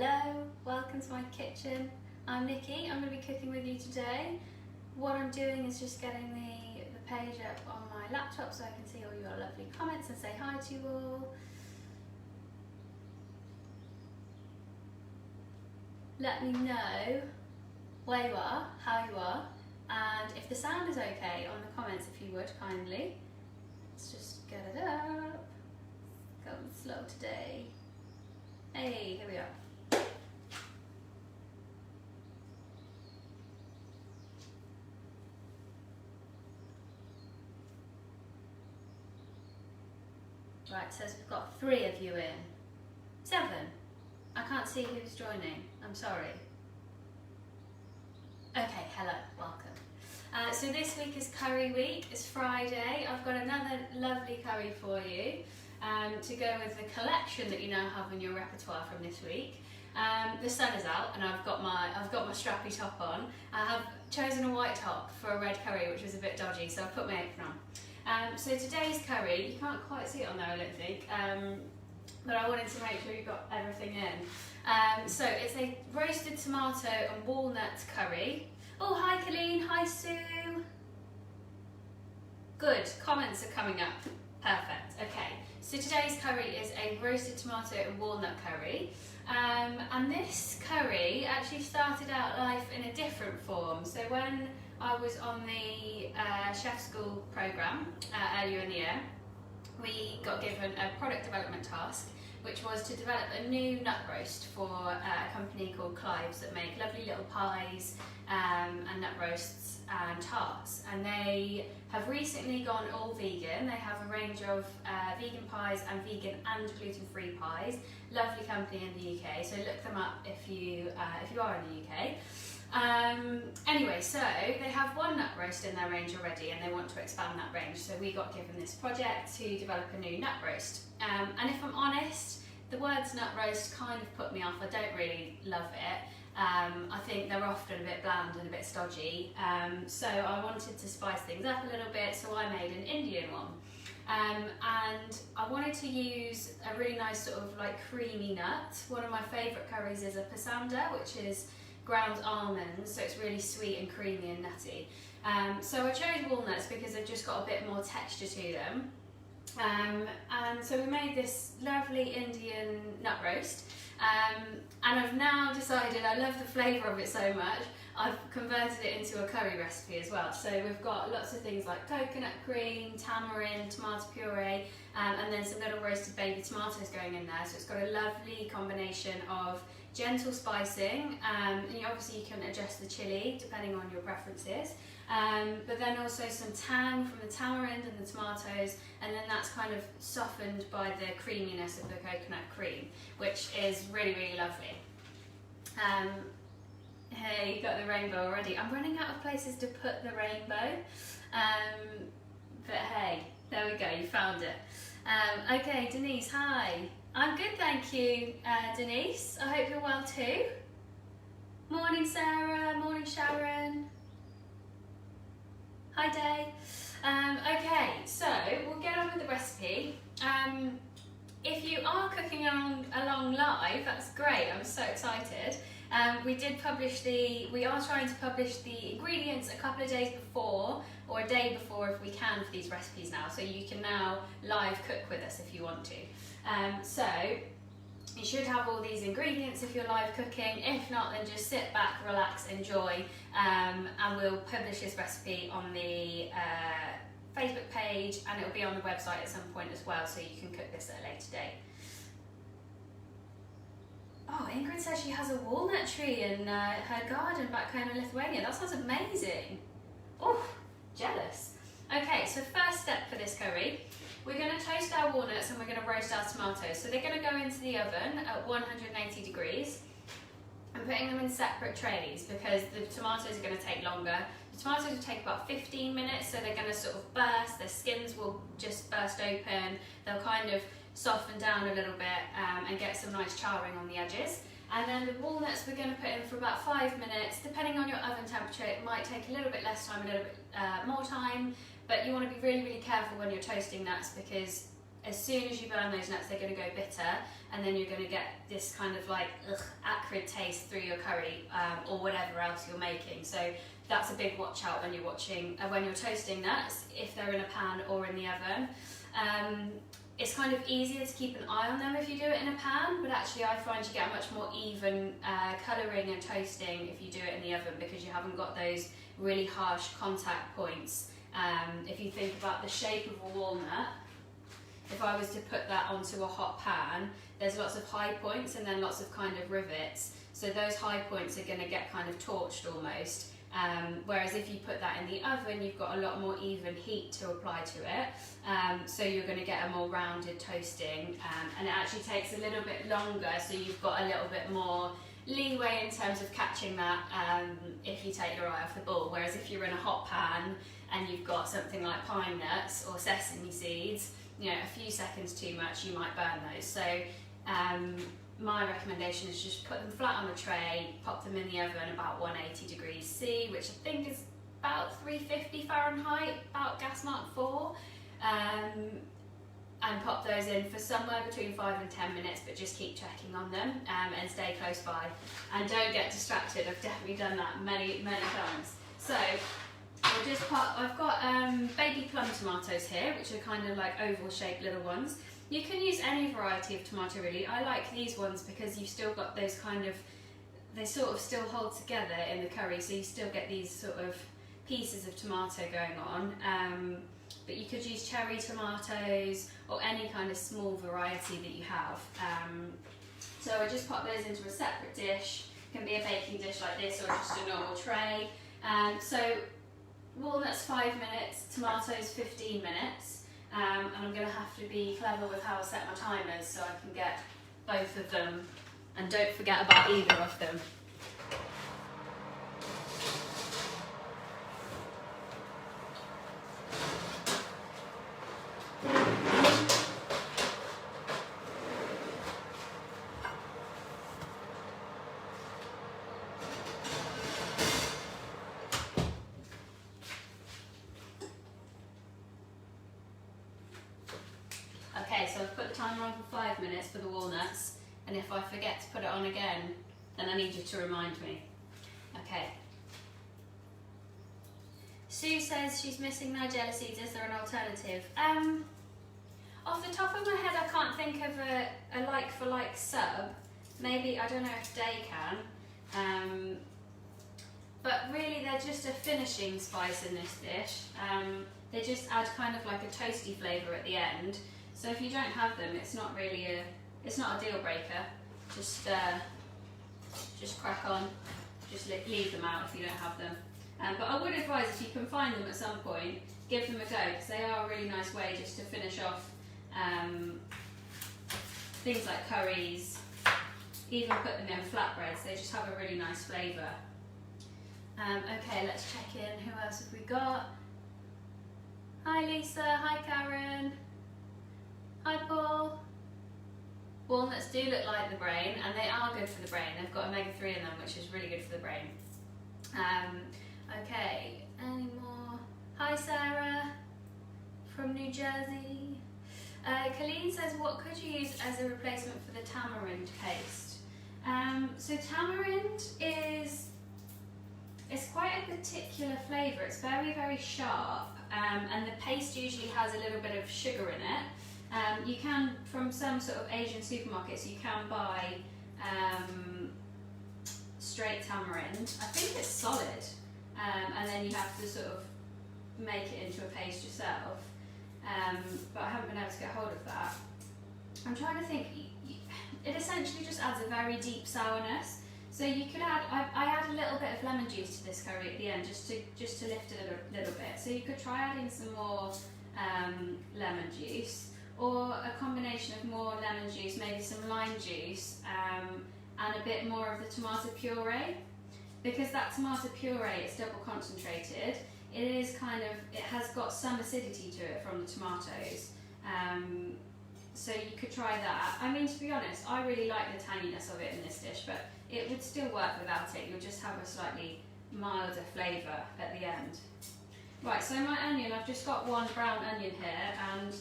Hello, welcome to my kitchen. I'm Nikki. I'm going to be cooking with you today. What I'm doing is just getting the page up on my laptop so I can see all your lovely comments and say hi to you all. Let me know where you are, how you are, and if the sound is okay on the comments, if you would kindly. Let's just get it up. Going slow today. Hey, here we are. Right, it says we've got 3 of you in. 7. I can't see who's joining. I'm sorry. Okay, hello, welcome. So this week is curry week. It's Friday. I've got another lovely curry for you to go with the collection that you now have in your repertoire from this week. The sun is out and I've got my strappy top on. I have chosen a white top for a red curry, which was a bit dodgy, so I've put my apron on. So today's curry, you can't quite see it on there, I don't think, but I wanted to make sure you got everything in. So it's a roasted tomato and walnut curry. Oh, hi Colleen, hi Sue. Good, comments are coming up. Perfect, okay. So today's curry is a roasted tomato and walnut curry. And this curry actually started out life in a different form. So when I was on the chef school programme earlier in the year, we got given a product development task, which was to develop a new nut roast for a company called Clive's that make lovely little pies and nut roasts and tarts. And they have recently gone all vegan. They have a range of vegan pies and vegan and gluten-free pies. Lovely company in the UK, so look them up if you are in the UK. Anyway, so they have one nut roast in their range already and they want to expand that range, so we got given this project to develop a new nut roast. And if I'm honest, the words nut roast kind of put me off. I don't really love it. I think they're often a bit bland and a bit stodgy, so I wanted to spice things up a little bit, so I made an Indian one. And I wanted to use a really nice sort of like creamy nut. One of my favourite curries is a pasanda, which is ground almonds, so it's really sweet and creamy and nutty. So I chose walnuts because they've just got a bit more texture to them. And so we made this lovely Indian nut roast. And I've now decided, I love the flavour of it so much, I've converted it into a curry recipe as well. So we've got lots of things like coconut cream, tamarind, tomato puree, and then some little roasted baby tomatoes going in there. So it's got a lovely combination of gentle spicing, and obviously you can adjust the chilli depending on your preferences, but then also some tang from the tamarind and the tomatoes, and then that's kind of softened by the creaminess of the coconut cream, which is really, really lovely. Hey, you got the rainbow already. I'm running out of places to put the rainbow, but hey, there we go, you found it. Okay, Denise, hi. I'm good, thank you, Denise. I hope you're well too. Morning, Sarah. Morning, Sharon. Hi, Day. Okay, so we'll get on with the recipe. If you are cooking along live, that's great. I'm so excited. We are trying to publish the ingredients a couple of days before, or a day before if we can, for these recipes now, so you can now live cook with us if you want to. So you should have all these ingredients if you're live cooking. If not, then just sit back, relax, enjoy, and we'll publish this recipe on the Facebook page, and it'll be on the website at some point as well, so you can cook this at a later date. Oh, Ingrid says she has a walnut tree in her garden back home in Lithuania. That sounds amazing. Oh, jealous. Okay, so first step for this curry, we're going to toast our walnuts and we're going to roast our tomatoes. So they're going to go into the oven at 180 degrees. I'm putting them in separate trays because the tomatoes are going to take longer. The tomatoes will take about 15 minutes, so they're going to sort of burst, their skins will just burst open, they'll kind of soften down a little bit and get some nice charring on the edges. And then the walnuts we're going to put in for about 5 minutes. Depending on your oven temperature, it might take a little bit less time, a little bit more time, but you want to be really, really careful when you're toasting nuts because as soon as you burn those nuts, they're going to go bitter, and then you're going to get this kind of like acrid taste through your curry or whatever else you're making. So that's a big watch out when you're toasting nuts, if they're in a pan or in the oven. It's kind of easier to keep an eye on them if you do it in a pan, but actually I find you get a much more even colouring and toasting if you do it in the oven, because you haven't got those really harsh contact points. If you think about the shape of a walnut, if I was to put that onto a hot pan, there's lots of high points and then lots of kind of rivets. So those high points are going to get kind of torched almost. Whereas if you put that in the oven, you've got a lot more even heat to apply to it. So you're going to get a more rounded toasting, and it actually takes a little bit longer, so you've got a little bit more leeway in terms of catching that if you take your eye off the ball. Whereas if you're in a hot pan and you've got something like pine nuts or sesame seeds, you know, a few seconds too much, you might burn those. So my recommendation is just put them flat on a tray, pop them in the oven about 180 degrees C, which I think is about 350 Fahrenheit, about gas mark 4, and pop those in for somewhere between 5 and 10 minutes, but just keep checking on them and stay close by. And don't get distracted, I've definitely done that many times. So I've got baby plum tomatoes here, which are kind of like oval shaped little ones. You can use any variety of tomato really. I like these ones because you've still got those kind of, they sort of still hold together in the curry, so you still get these sort of pieces of tomato going on. But you could use cherry tomatoes or any kind of small variety that you have. So I just pop those into a separate dish. It can be a baking dish like this or just a normal tray. So walnuts 5 minutes, tomatoes 15 minutes. And I'm going to have to be clever with how I set my timers so I can get both of them, and don't forget about either of them. Okay, so I've put the timer on for 5 minutes for the walnuts, and if I forget to put it on again, then I need you to remind me. Okay. Sue says she's missing Nigella seeds. Is there an alternative? Off the top of my head, I can't think of a like-for-like sub. Maybe, I don't know if Day can. But really, they're just a finishing spice in this dish. They just add kind of like a toasty flavour at the end. So if you don't have them, it's not really it's not a deal breaker. Just crack on. Just leave them out if you don't have them. But I would advise, if you can find them at some point, give them a go, because they are a really nice way just to finish off things like curries. Even put them in flatbreads. They just have a really nice flavour. Okay, let's check in. Who else have we got? Hi Lisa. Hi Karen. Hi Paul. Walnuts do look like the brain, and they are good for the brain. They've got omega-3 in them, which is really good for the brain. Okay, any more? Hi Sarah from New Jersey. Colleen says, what could you use as a replacement for the tamarind paste? So tamarind it's quite a particular flavour. It's very sharp, and the paste usually has a little bit of sugar in it. You can, from some sort of Asian supermarkets, you can buy straight tamarind. I think it's solid, and then you have to sort of make it into a paste yourself. But I haven't been able to get hold of that. I'm trying to think. It essentially just adds a very deep sourness. So you could add. I add a little bit of lemon juice to this curry at the end, just to lift it a little bit. So you could try adding some more lemon juice. Or a combination of more lemon juice, maybe some lime juice, and a bit more of the tomato puree. Because that tomato puree is double concentrated, it has got some acidity to it from the tomatoes. So you could try that. I mean, to be honest, I really like the tanginess of it in this dish, but it would still work without it. You'll just have a slightly milder flavour at the end. Right, so my onion, I've just got one brown onion here, and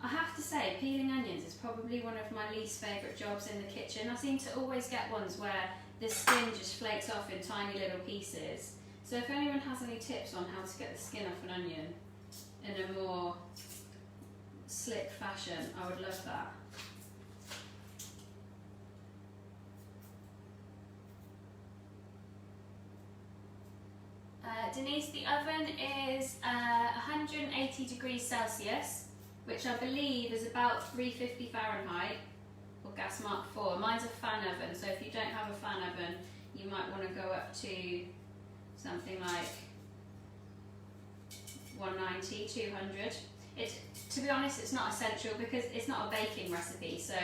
I have to say, peeling onions is probably one of my least favourite jobs in the kitchen. I seem to always get ones where the skin just flakes off in tiny little pieces. So if anyone has any tips on how to get the skin off an onion in a more slick fashion, I would love that. Denise, the oven is 180 degrees Celsius, which I believe is about 350 Fahrenheit, or gas mark 4. Mine's a fan oven, so if you don't have a fan oven, you might want to go up to something like 190, 200. To be honest, it's not essential because it's not a baking recipe, so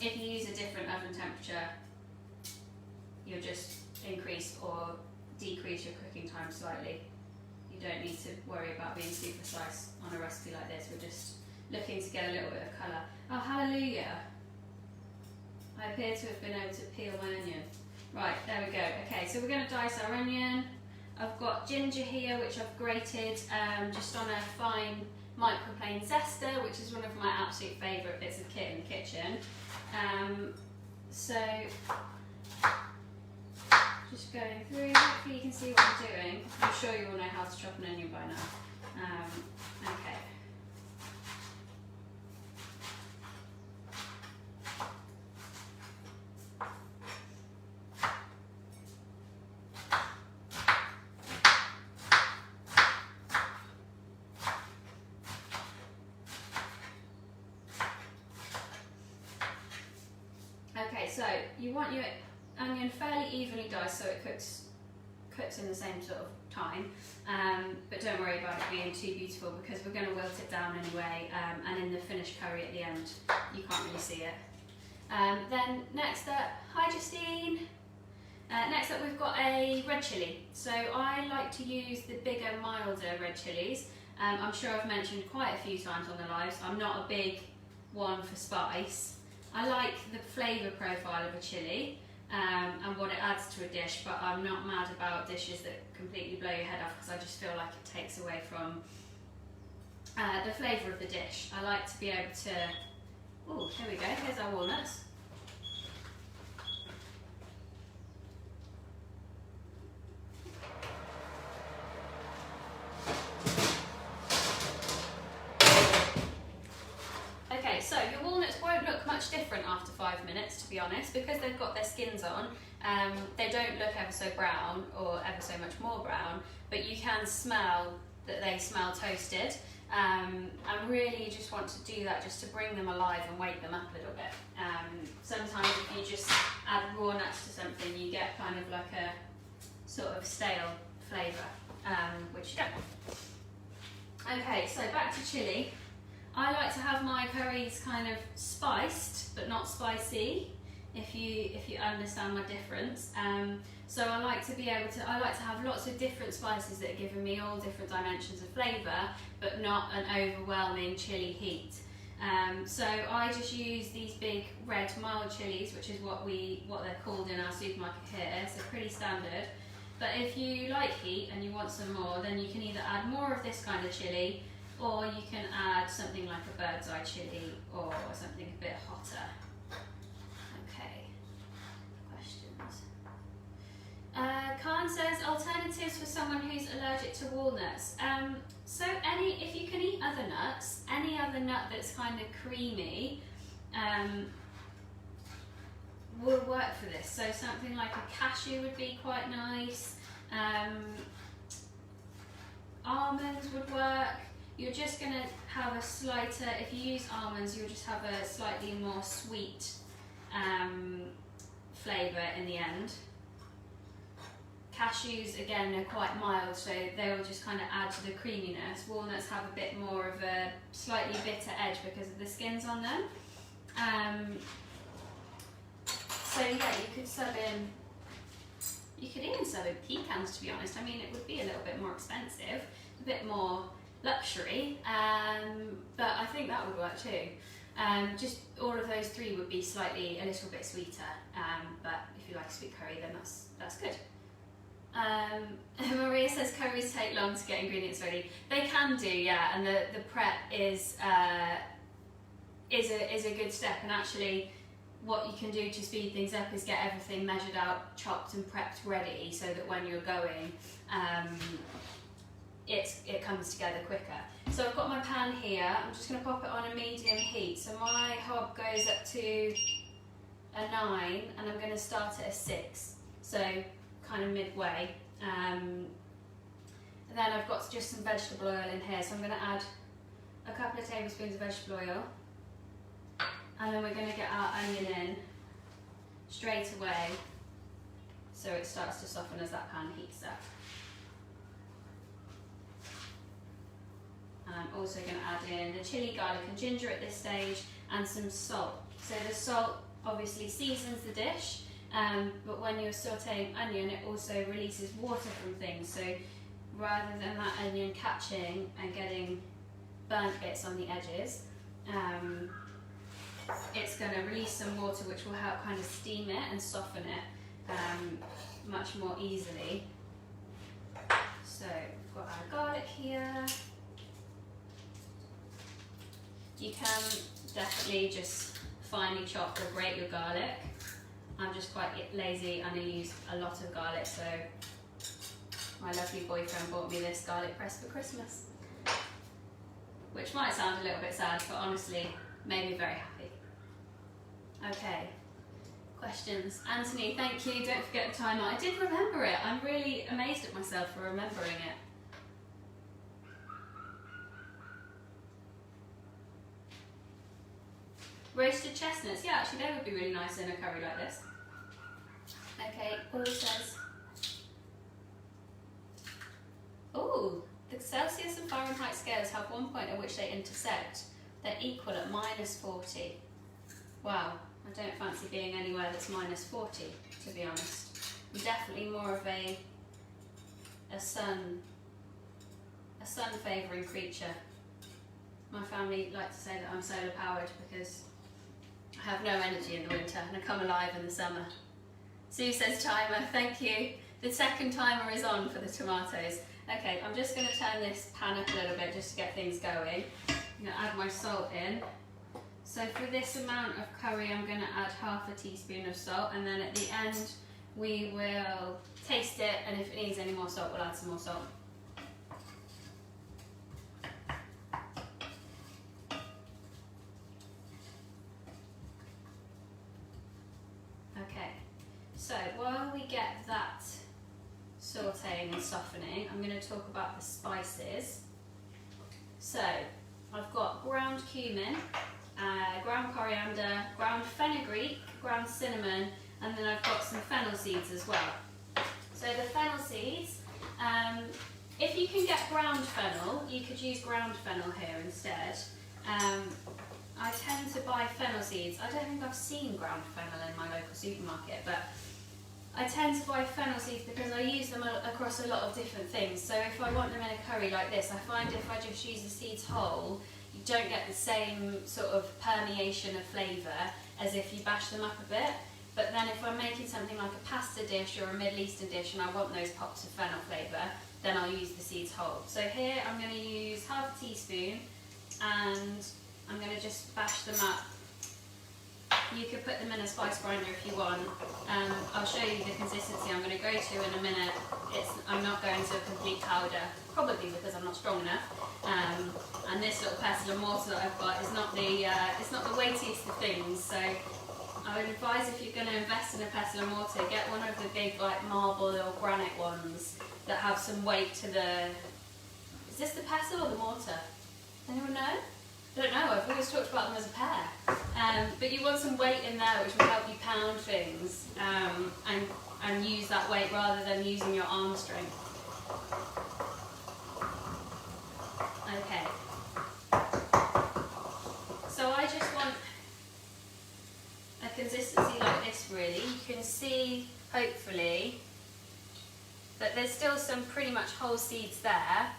if you use a different oven temperature, you'll just increase or decrease your cooking time slightly. You don't need to worry about being super precise on a recipe like this. We're just looking to get a little bit of colour. Oh, hallelujah! I appear to have been able to peel my onion. Right, there we go. Okay, so we're going to dice our onion. I've got ginger here, which I've grated just on a fine microplane zester, which is one of my absolute favourite bits of kit in the kitchen. So just going through, hopefully you can see what I'm doing. I'm sure you all know how to chop an onion by now. Okay. Okay, so you want your onion fairly evenly diced so it cooks in the same sort of time, but don't worry about it being too beautiful because we're going to wilt it down anyway, and in the finished curry at the end you can't really see it. Then next up, hi Justine. Next up we've got a red chilli. So I like to use the bigger, milder red chillies. I'm sure I've mentioned quite a few times on the lives, I'm not a big one for spice. I like the flavour profile of a chilli and what it adds to a dish, but I'm not mad about dishes that completely blow your head off because I just feel like it takes away from the flavour of the dish. I like to be able to... Oh, here we go, here's our walnuts. Okay, so your walnuts won't look much different after 5 minutes, to be honest, because they've got their skins on. They don't look ever so brown or ever so much more brown, but you can smell that they smell toasted. And really you just want to do that just to bring them alive and wake them up a little bit. Sometimes if you just add raw nuts to something, you get kind of like a sort of stale flavour, which you don't want. Okay, so back to chilli. I like to have my curries kind of spiced, but not spicy, if you understand my difference. So I like to have lots of different spices that are giving me all different dimensions of flavour, but not an overwhelming chilli heat. So I just use these big red mild chilies, which is what they're called in our supermarket here, so pretty standard. But if you like heat and you want some more, then you can either add more of this kind of chilli, or you can add something like a bird's eye chilli or something a bit hotter. Okay, questions? Khan says alternatives for someone who's allergic to walnuts. So if you can eat other nuts, any other nut that's kind of creamy will work for this. So something like a cashew would be quite nice. Almonds would work. You're just going to have a slighter, if you use almonds, you'll just have a slightly more sweet flavour in the end. Cashews, again, are quite mild, so they will just kind of add to the creaminess. Walnuts have a bit more of a slightly bitter edge because of the skins on them. So yeah, you could even sub in pecans, to be honest. I mean, it would be a little bit more expensive, a bit more luxury, but I think that would work too. Just all of those three would be a little bit sweeter, but if you like a sweet curry, then that's good. Maria says curries take long to get ingredients ready. They can do, yeah, and the prep is a good step. And actually, what you can do to speed things up is get everything measured out, chopped and prepped ready, so that when you're going, it comes together quicker. So I've got my pan here. I'm just going to pop it on a medium heat. So my hob goes up to a 9, and I'm going to start at a 6. So kind of midway. And then I've got just some vegetable oil in here. So I'm going to add a couple of tablespoons of vegetable oil. And then we're going to get our onion in straight away, so it starts to soften as that pan heats up. And I'm also going to add in the chilli, garlic and ginger at this stage, and some salt. So the salt obviously seasons the dish, but when you're sauteing onion, it also releases water from things. So rather than that onion catching and getting burnt bits on the edges, it's going to release some water, which will help kind of steam it and soften it much more easily. So we've got our garlic here. You can definitely just finely chop or grate your garlic. I'm just quite lazy and I use a lot of garlic, so my lovely boyfriend bought me this garlic press for Christmas, which might sound a little bit sad, but honestly made me very happy. Okay, questions? Anthony, thank you. Don't forget the timer. I did remember it. I'm really amazed at myself for remembering it. Roasted chestnuts. Yeah, actually they would be really nice in a curry like this. Okay, Paul says, oh, the Celsius and Fahrenheit scales have one point at which they intersect. They're equal at -40. Wow, I don't fancy being anywhere that's -40, to be honest. I'm definitely more of a sun favouring creature. My family like to say that I'm solar powered because I have no energy in the winter and I come alive in the summer. Sue says timer, thank you. The second timer is on for the tomatoes. Okay, I'm just going to turn this pan up a little bit just to get things going. I'm going to add my salt in. So for this amount of curry, I'm going to add ½ a teaspoon of salt, and then at the end we will taste it, and if it needs any more salt, we'll add some more salt. Okay, so while we get that sauteing and softening, I'm going to talk about the spices. So I've got ground cumin, ground coriander, ground fenugreek, ground cinnamon, and then I've got some fennel seeds as well. So the fennel seeds, if you can get ground fennel, you could use ground fennel here instead. I tend to buy fennel seeds. I don't think I've seen ground fennel in my local supermarket, but I tend to buy fennel seeds because I use them across a lot of different things. So if I want them in a curry like this, I find if I just use the seeds whole, you don't get the same sort of permeation of flavour as if you bash them up a bit. But then if I'm making something like a pasta dish or a Middle Eastern dish and I want those pops of fennel flavour, then I'll use the seeds whole. So here I'm going to use ½ a teaspoon and I'm going to just bash them up. You could put them in a spice grinder if you want. I'll show you the consistency I'm going to go to in a minute. I'm not going to a complete powder, probably because I'm not strong enough. And this little pestle and mortar that I've got is not the weightiest of things. So I would advise, if you're going to invest in a pestle and mortar, get one of the big like marble or granite ones that have some weight to the. Is this the pestle or the mortar? Anyone know? I don't know, I've always talked about them as a pair. But you want some weight in there which will help you pound things and use that weight rather than using your arm strength. Okay. So I just want a consistency like this really. You can see, hopefully, that there's still some pretty much whole seeds there,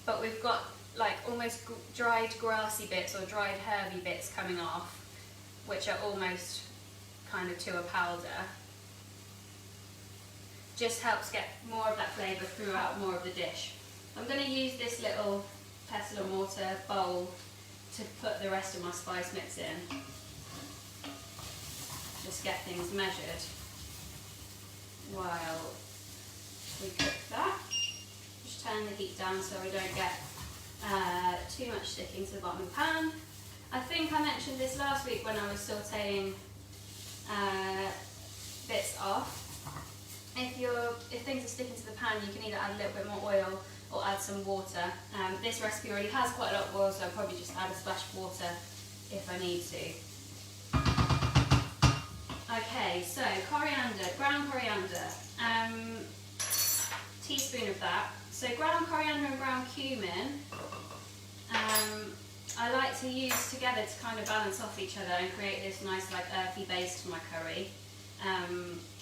but we've got like almost dried grassy bits or dried herby bits coming off, which are almost kind of to a powder. just helps get more of that flavour throughout more of the dish. I'm going to use this little pestle and mortar bowl to put the rest of my spice mix in. Just get things measured while we cook that. Just turn the heat down so we don't get too much sticking to the bottom of the pan. I think I mentioned this last week when I was sauteing bits off. If things are sticking to the pan, you can either add a little bit more oil or add some water. This recipe already has quite a lot of oil, so I'll probably just add a splash of water if I need to. Okay, so coriander, ground coriander, teaspoon of that. So ground coriander and ground cumin, I like to use together to kind of balance off each other and create this nice like earthy base to my curry.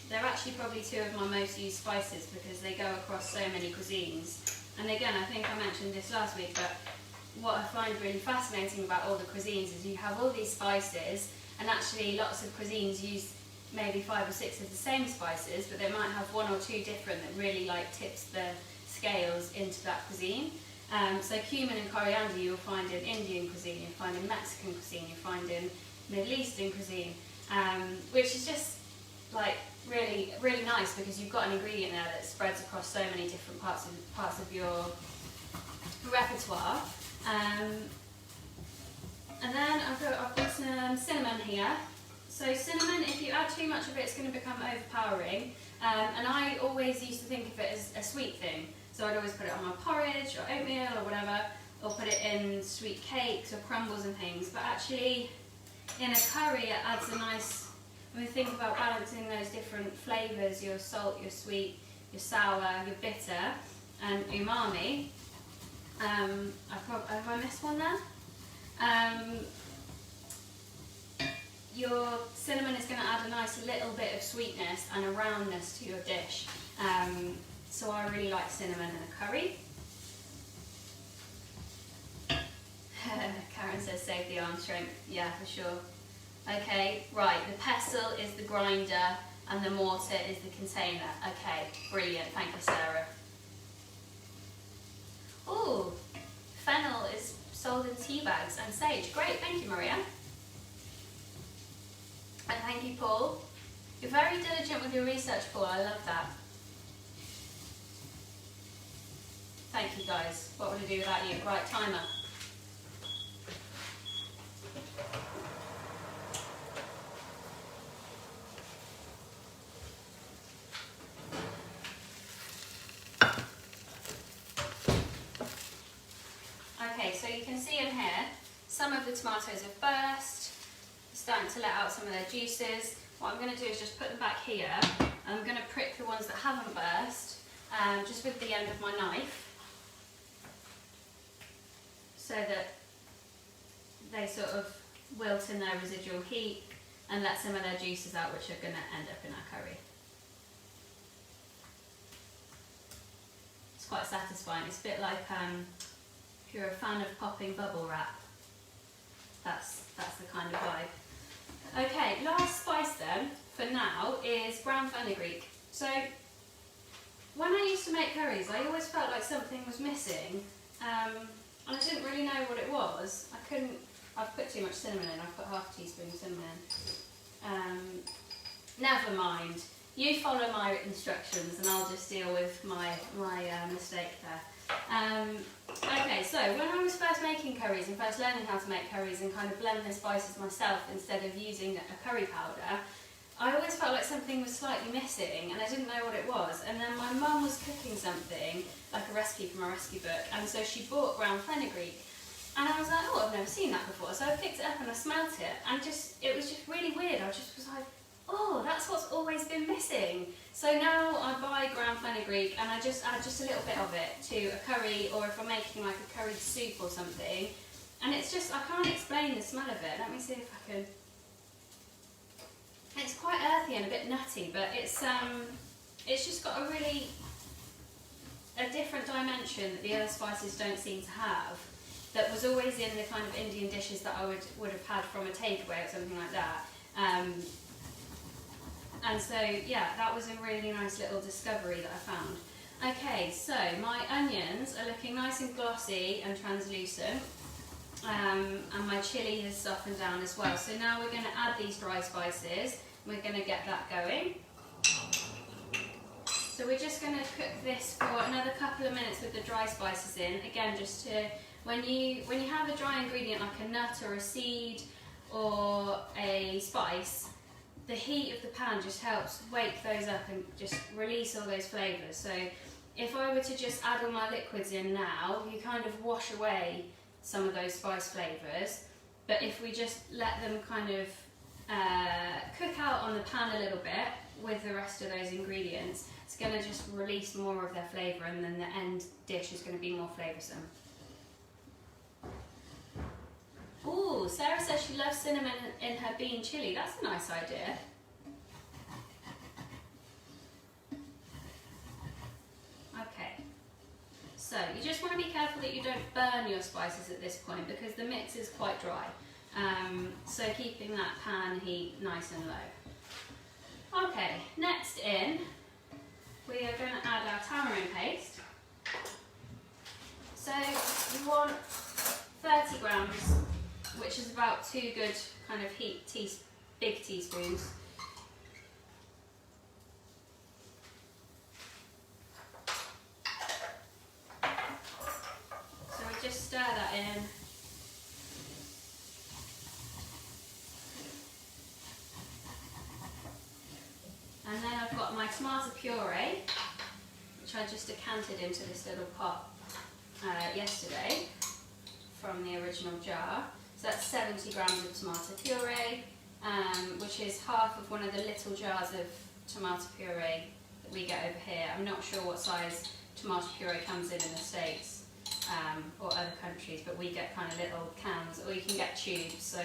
They're actually probably two of my most used spices because they go across so many cuisines. And again, I think I mentioned this last week, but what I find really fascinating about all the cuisines is you have all these spices, and actually lots of cuisines use maybe 5 or 6 of the same spices, but they might have 1 or 2 different that really like tips the scales into that cuisine. So cumin and coriander you'll find in Indian cuisine, you'll find in Mexican cuisine, you'll find in Middle Eastern cuisine, which is just like really, really nice because you've got an ingredient there that spreads across so many different parts of your repertoire. And then I've got some cinnamon here. So cinnamon, if you add too much of it, it's going to become overpowering. And I always used to think of it as a sweet thing. So I'd always put it on my porridge or oatmeal or whatever, or put it in sweet cakes or crumbles and things. But actually, in a curry, it adds a nice, when we think about balancing those different flavours, your salt, your sweet, your sour, your bitter, and umami. Have I missed one there? Your cinnamon is going to add a nice little bit of sweetness and a roundness to your dish. So I really like cinnamon in a curry. Karen says save the arm strength. Yeah, for sure. Okay, right, the pestle is the grinder and the mortar is the container. Okay, brilliant, thank you, Sarah. Ooh, fennel is sold in tea bags and sage. Great, thank you, Maria. And thank you, Paul. You're very diligent with your research, Paul, I love that. Thank you, guys. What would I do without you? Right, timer. Okay, so you can see in here, some of the tomatoes have burst, starting to let out some of their juices. What I'm going to do is just put them back here. I'm going to prick the ones that haven't burst, just with the end of my knife, so that they sort of wilt in their residual heat and let some of their juices out, which are going to end up in our curry. It's quite satisfying. It's a bit like if you're a fan of popping bubble wrap. That's the kind of vibe. Okay, last spice then for now is ground fenugreek. So when I used to make curries, I always felt like something was missing. And I didn't really know what it was. I've put too much cinnamon in, I've put half a teaspoon of cinnamon in. Never mind. You follow my instructions and I'll just deal with my mistake there. Okay, so when I was first making curries and first learning how to make curries and kind of blend the spices myself instead of using a curry powder, I always felt like something was slightly missing and I didn't know what it was. And then my mum was cooking something, like a recipe from a recipe book, and so she bought ground fenugreek. And I was like, oh, I've never seen that before. So I picked it up and I smelt it, and it was just really weird. I just was like, oh, that's what's always been missing. So now I buy ground fenugreek and I just add just a little bit of it to a curry, or if I'm making like a curried soup or something. And it's just, I can't explain the smell of it. Let me see if I can. It's quite earthy and a bit nutty, but it's just got a different dimension that the other spices don't seem to have. That was always in the kind of Indian dishes that I would have had from a takeaway or something like that. And so, yeah, that was a really nice little discovery that I found. Okay, so my onions are looking nice and glossy and translucent. And my chilli has softened down as well. So now we're going to add these dry spices. We're going to get that going. So we're just going to cook this for another couple of minutes with the dry spices in. Again, just to, when you have a dry ingredient like a nut or a seed or a spice, the heat of the pan just helps wake those up and just release all those flavours. So if I were to just add all my liquids in now, you kind of wash away some of those spice flavours. But if we just let them kind of cook out on the pan a little bit with the rest of those ingredients, it's going to just release more of their flavour, and then the end dish is going to be more flavoursome. Ooh, Sarah says she loves cinnamon in her bean chilli. That's a nice idea. Okay, so you just want to be careful that you don't burn your spices at this point because the mix is quite dry. So keeping that pan heat nice and low. Okay, next in, we are going to add our tamarind paste. So you want 30 grams, which is about 2 good kind of big teaspoons. So we just stir that in. And then I've got my tomato puree, which I just decanted into this little pot yesterday from the original jar. So that's 70 grams of tomato puree, which is half of one of the little jars of tomato puree that we get over here. I'm not sure what size tomato puree comes in the States or other countries, but we get kind of little cans, or you can get tubes. So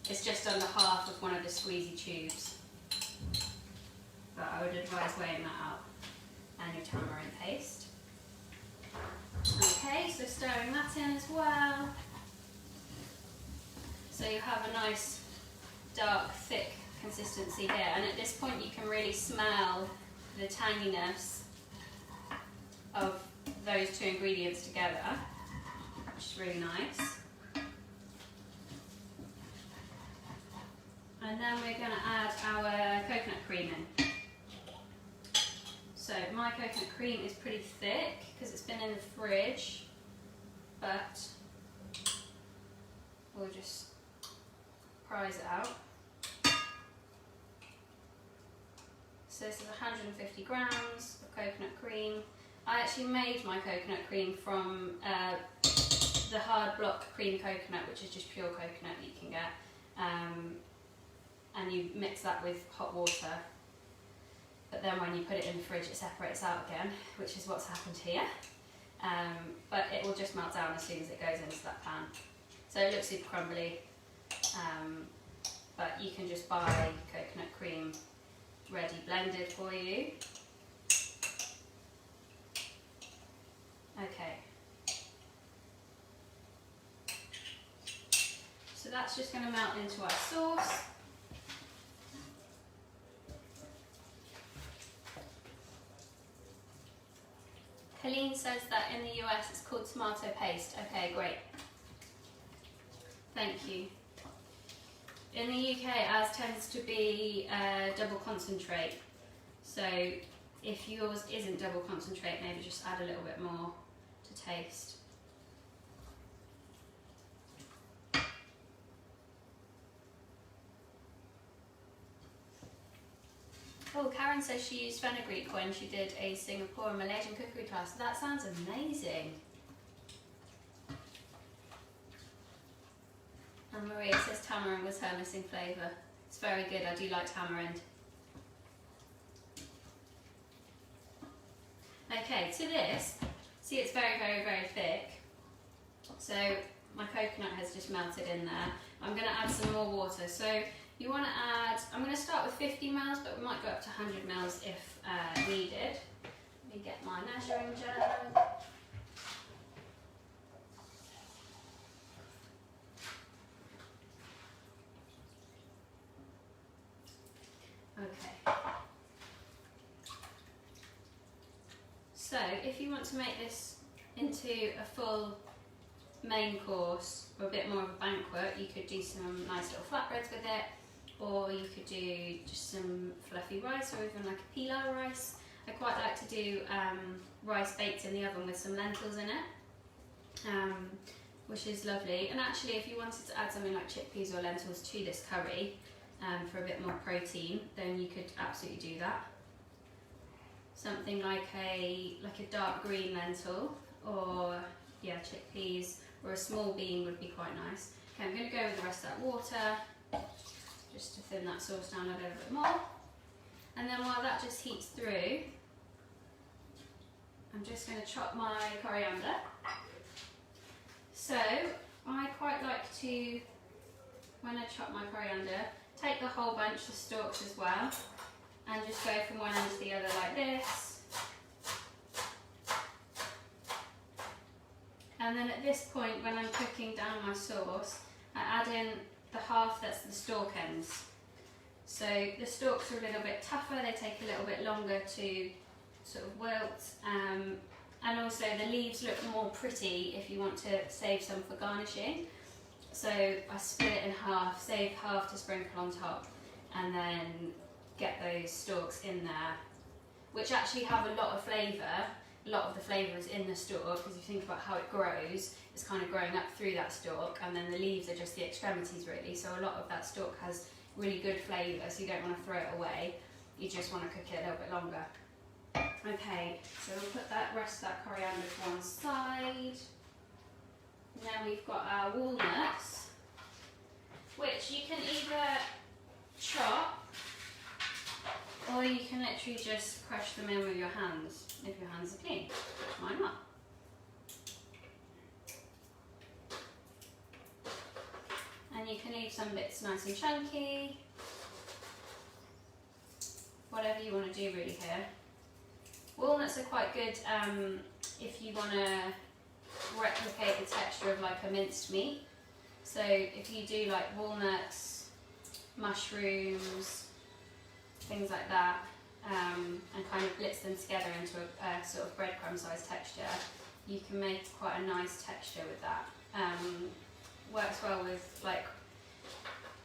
it's just under half of one of the squeezy tubes. But I would advise weighing that out. And your tamarind paste. Okay, so stirring that in as well. So you have a nice dark, thick consistency here. And at this point you can really smell the tanginess of those two ingredients together, which is really nice. And then we're going to add our coconut cream in. So my coconut cream is pretty thick because it's been in the fridge, but we'll just prise it out. So this is 150 grams of coconut cream. I actually made my coconut cream from the hard block cream coconut, which is just pure coconut that you can get. And you mix that with hot water. But then when you put it in the fridge, it separates out again, which is what's happened here. But it will just melt down as soon as it goes into that pan. So it looks super crumbly, but you can just buy coconut cream ready blended for you. Okay. So that's just going to melt into our sauce. Helene says that in the US it's called tomato paste. Okay, great. Thank you. In the UK, ours tends to be double concentrate. So if yours isn't double concentrate, maybe just add a little bit more to taste. Oh, Karen says she used fenugreek when she did a Singapore and Malaysian cookery class. That sounds amazing. And Maria says tamarind was her missing flavour. It's very good, I do like tamarind. Okay, to this, see it's very, very, very thick. So my coconut has just melted in there. I'm going to add some more water. So you want to add, I'm going to start with 50 ml, but we might go up to 100 ml if needed. Let me get my measuring jug. Okay. So if you want to make this into a full main course or a bit more of a banquet, you could do some nice little flatbreads with it, or you could do just some fluffy rice or even like a pilau rice. I quite like to do rice baked in the oven with some lentils in it, which is lovely. And actually, if you wanted to add something like chickpeas or lentils to this curry for a bit more protein, then you could absolutely do that. Something like a dark green lentil, or yeah, chickpeas, or a small bean would be quite nice. Okay, I'm going to go with the rest of that water, just to thin that sauce down a little bit more. And then while that just heats through, I'm just going to chop my coriander. So I quite like to, when I chop my coriander, take the whole bunch of stalks as well, and just go from one end to the other like this. And then at this point, when I'm cooking down my sauce, I add in the half that's the stalk ends. So the stalks are a little bit tougher, they take a little bit longer to sort of wilt, and also the leaves look more pretty if you want to save some for garnishing. So I split it in half, save half to sprinkle on top, and then get those stalks in there, which actually have a lot of flavour. A lot of the flavour is in the stalk, because if you think about how it grows, it's kind of growing up through that stalk, and then the leaves are just the extremities really, so a lot of that stalk has really good flavour, so you don't want to throw it away, you just want to cook it a little bit longer. Okay, so we'll put that rest of that coriander to one side. Now we've got our walnuts, which you can either chop, or you can literally just crush them in with your hands, if your hands are clean. Why not? And you can leave some bits nice and chunky. Whatever you want to do really here. Walnuts are quite good if you want to replicate the texture of like a minced meat. So if you do like walnuts, mushrooms, things like that, and kind of blitz them together into a sort of breadcrumb sized texture, you can make quite a nice texture with that. Works well with like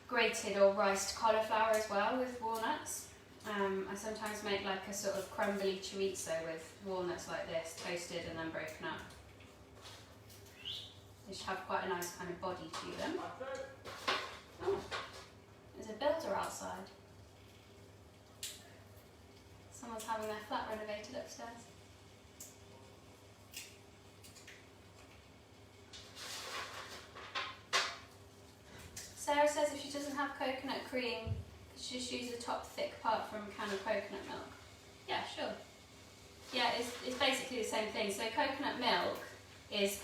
grated or riced cauliflower as well with walnuts. I sometimes make like a sort of crumbly chorizo with walnuts like this, toasted and then broken up. They should have quite a nice kind of body to them. Oh, there's a builder outside. Someone's having their flat renovated upstairs. Sarah says if she doesn't have coconut cream, she just use the top thick part from a can of coconut milk. Yeah, sure. Yeah, it's basically the same thing. So coconut milk is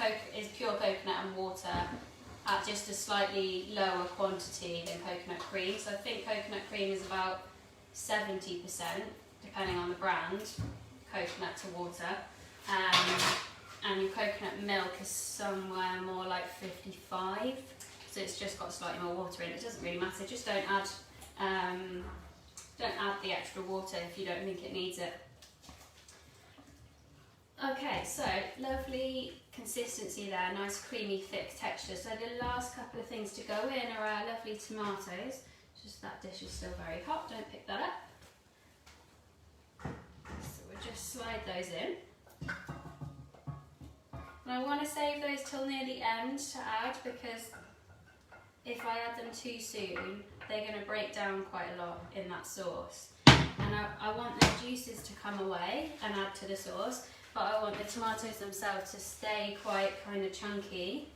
pure coconut and water at just a slightly lower quantity than coconut cream. So I think coconut cream is about 70%, depending on the brand, coconut to water. And your coconut milk is somewhere more like 55. So it's just got slightly more water in it. It doesn't really matter. Just don't add the extra water if you don't think it needs it. Okay, so lovely consistency there, nice creamy thick texture. So the last couple of things to go in are our lovely tomatoes. Just that dish is still very hot, don't pick that up. So we'll just slide those in. And I want to save those till near the end to add, because if I add them too soon, they're going to break down quite a lot in that sauce. And I want the juices to come away and add to the sauce, but I want the tomatoes themselves to stay quite kind of chunky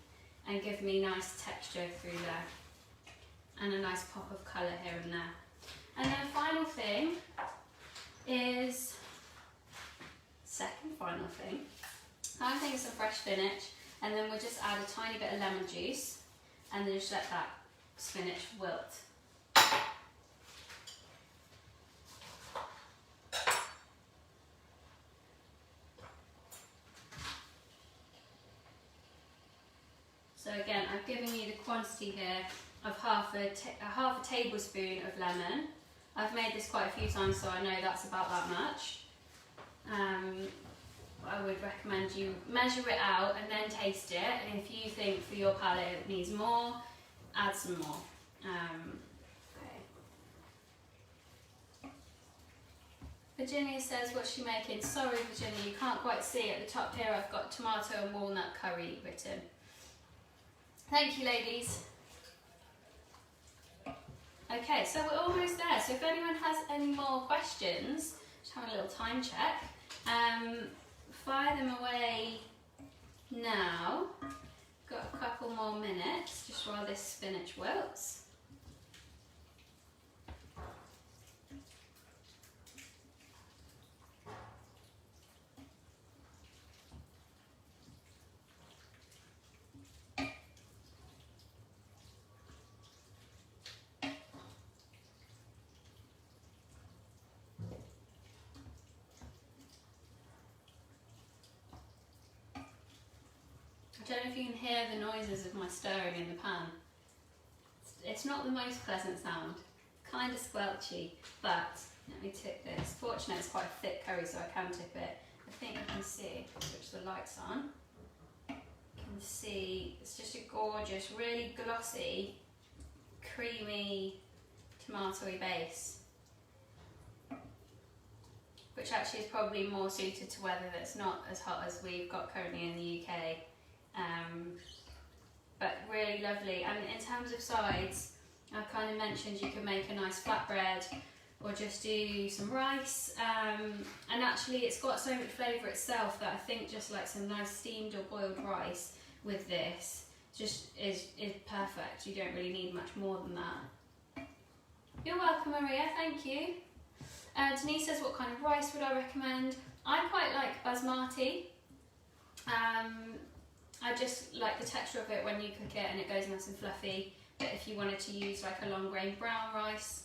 and give me nice texture through there. And a nice pop of colour here and there. And then final thing is, second final thing, I'm thinking some fresh spinach, and then we'll just add a tiny bit of lemon juice, and then just let that spinach wilt. So again, I've given you the quantity here of half a tablespoon of lemon. I've made this quite a few times, so I know that's about that much. I would recommend you measure it out and then taste it, and if you think for your palate it needs more, add some more. Okay. Virginia says, what's she making? Sorry Virginia, you can't quite see at the top here, I've got tomato and walnut curry written. Thank you ladies. Okay, so we're almost there, so if anyone has any more questions, just have a little time check. Fire them away now. Got a couple more minutes just while this spinach wilts. I don't know if you can hear the noises of my stirring in the pan. It's not the most pleasant sound, kind of squelchy, but let me tip this. Fortunately it's quite a thick curry so I can tip it. I think you can see, switch the lights on, you can see it's just a gorgeous, really glossy, creamy, tomatoey base, which actually is probably more suited to weather that's not as hot as we've got currently in the UK. But really lovely, and in terms of sides, I kind of mentioned you can make a nice flatbread or just do some rice, and actually it's got so much flavour itself that I think just like some nice steamed or boiled rice with this just is perfect. You don't really need much more than that. You're welcome Maria, thank you. Denise says, what kind of rice would I recommend? I quite like basmati. I just like the texture of it when you cook it and it goes nice and fluffy, but if you wanted to use like a long grain brown rice,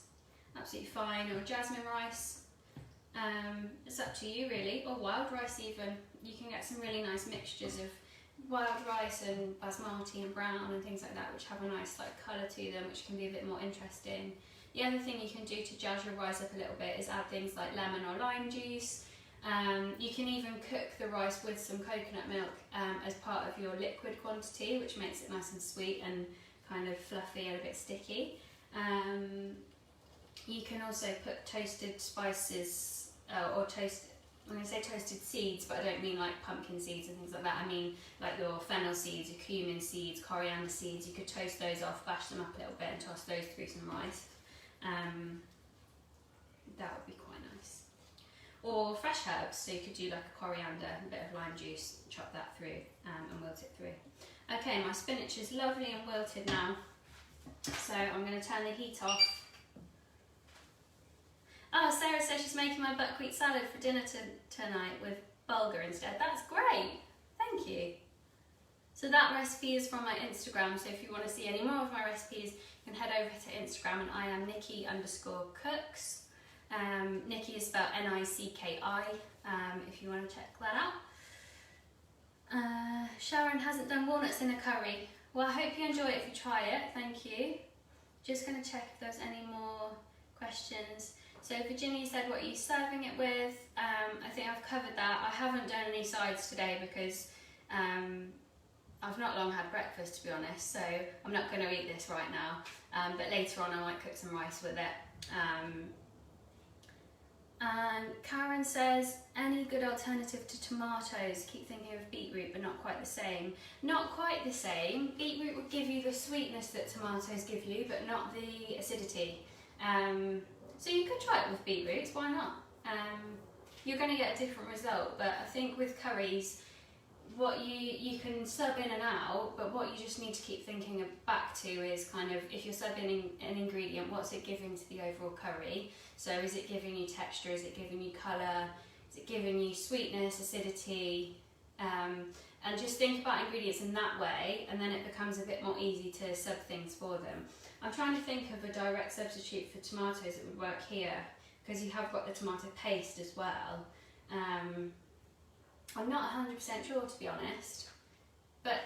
absolutely fine, or jasmine rice, it's up to you really, or wild rice even. You can get some really nice mixtures of wild rice and basmati and brown and things like that, which have a nice like colour to them, which can be a bit more interesting. The other thing you can do to jazz your rice up a little bit is add things like lemon or lime juice. You can even cook the rice with some coconut milk as part of your liquid quantity, which makes it nice and sweet and kind of fluffy and a bit sticky. You can also put toasted spices or I'm going to say toasted seeds, but I don't mean like pumpkin seeds and things like that. I mean like your fennel seeds, your cumin seeds, coriander seeds. You could toast those off, bash them up a little bit and toss those through some rice. That would be quite nice. Or fresh herbs, so you could do like a coriander, a bit of lime juice, chop that through and wilt it through. Okay, my spinach is lovely and wilted now, so I'm going to turn the heat off. Oh, Sarah says she's making my buckwheat salad for dinner tonight with bulgur instead. That's great, thank you. So that recipe is from my Instagram, so if you want to see any more of my recipes, you can head over to Instagram, and I am Nikki_cooks. Nikki is spelled N-I-C-K-I, if you want to check that out. Sharon hasn't done walnuts in a curry. Well, I hope you enjoy it if you try it, thank you. Just going to check if there's any more questions. So Virginia said, what are you serving it with? I think I've covered that. I haven't done any sides today because I've not long had breakfast, to be honest, so I'm not going to eat this right now, but later on I might cook some rice with it. And Karen says, any good alternative to tomatoes? Keep thinking of beetroot, but not quite the same. Not quite the same. Beetroot would give you the sweetness that tomatoes give you, but not the acidity. So you could try it with beetroots, why not? You're going to get a different result, but I think with curries, what you can sub in and out, but what you just need to keep thinking back to is kind of, if you're subbing an ingredient, what's it giving to the overall curry? So is it giving you texture, is it giving you colour, is it giving you sweetness, acidity, and just think about ingredients in that way, and then it becomes a bit more easy to sub things for them. I'm trying to think of a direct substitute for tomatoes that would work here, because you have got the tomato paste as well. I'm not 100% sure, to be honest, but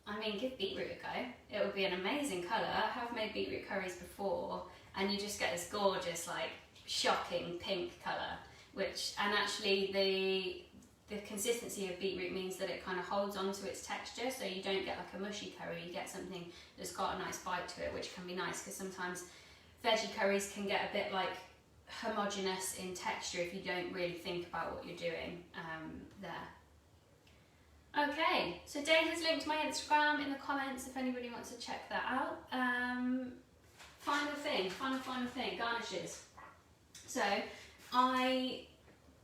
I mean, give beetroot a go. It would be an amazing colour. I have made beetroot curries before, and you just get this gorgeous, like, shocking pink colour, which, and actually the consistency of beetroot means that it kind of holds on to its texture, so you don't get like a mushy curry, you get something that's got a nice bite to it, which can be nice because sometimes veggie curries can get a bit like homogeneous in texture if you don't really think about what you're doing there. Okay, so Dave has linked my Instagram in the comments if anybody wants to check that out. Final thing, garnishes. So I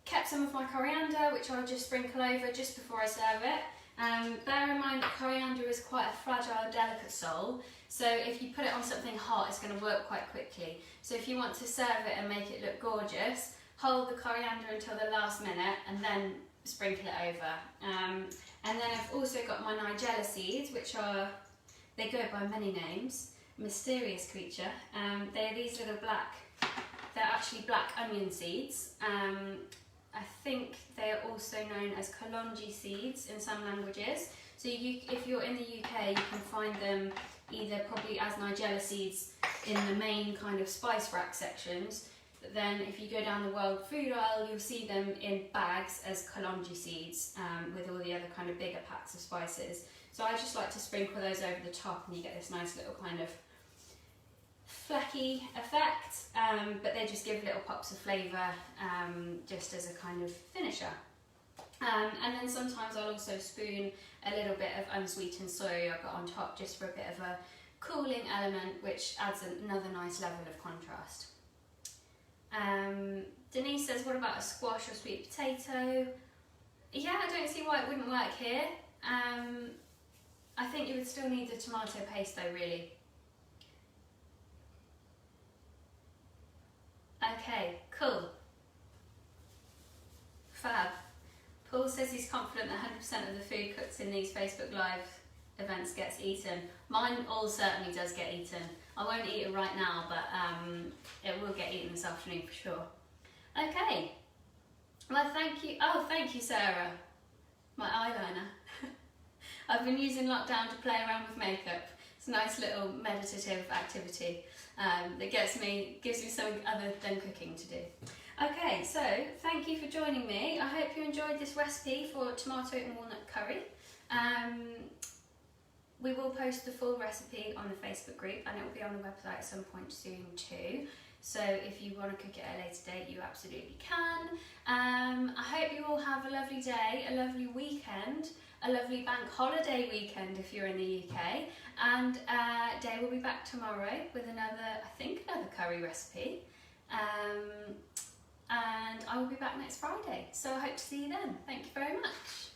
kept some of my coriander, which I'll just sprinkle over just before I serve it. Bear in mind that coriander is quite a fragile, delicate soul, so if you put it on something hot, it's going to work quite quickly. So if you want to serve it and make it look gorgeous, hold the coriander until the last minute and then sprinkle it over. And then I've also got my nigella seeds, which are, they go by many names. Mysterious creature. They're these little black, they're actually black onion seeds. I think they are also known as kalonji seeds in some languages. So if you're in the UK, you can find them either probably as nigella seeds in the main kind of spice rack sections, but then if you go down the world food aisle, you'll see them in bags as kalonji seeds with all the other kind of bigger packs of spices. So I just like to sprinkle those over the top and you get this nice little kind of flecky effect, but they just give little pops of flavour just as a kind of finisher. And then sometimes I'll also spoon a little bit of unsweetened soy yogurt on top just for a bit of a cooling element, which adds another nice level of contrast. Denise says, what about a squash or sweet potato? Yeah, I don't see why it wouldn't work here. I think you would still need the tomato paste though, really. Okay, cool. Fab. Paul says he's confident that 100% of the food cooked in these Facebook Live events gets eaten. Mine all certainly does get eaten. I won't eat it right now, but it will get eaten this afternoon for sure. Okay. Well, thank you. Oh, thank you, Sarah. My eyeliner. I've been using lockdown to play around with makeup. It's a nice little meditative activity that gives me something other than cooking to do. Okay, so thank you for joining me. I hope you enjoyed this recipe for tomato and walnut curry. We will post the full recipe on the Facebook group and it will be on the website at some point soon too. So if you want to cook it at a later date, you absolutely can. I hope you all have a lovely day, a lovely weekend, a lovely bank holiday weekend if you're in the UK. And Day will be back tomorrow with another curry recipe. And I will be back next Friday. So I hope to see you then. Thank you very much.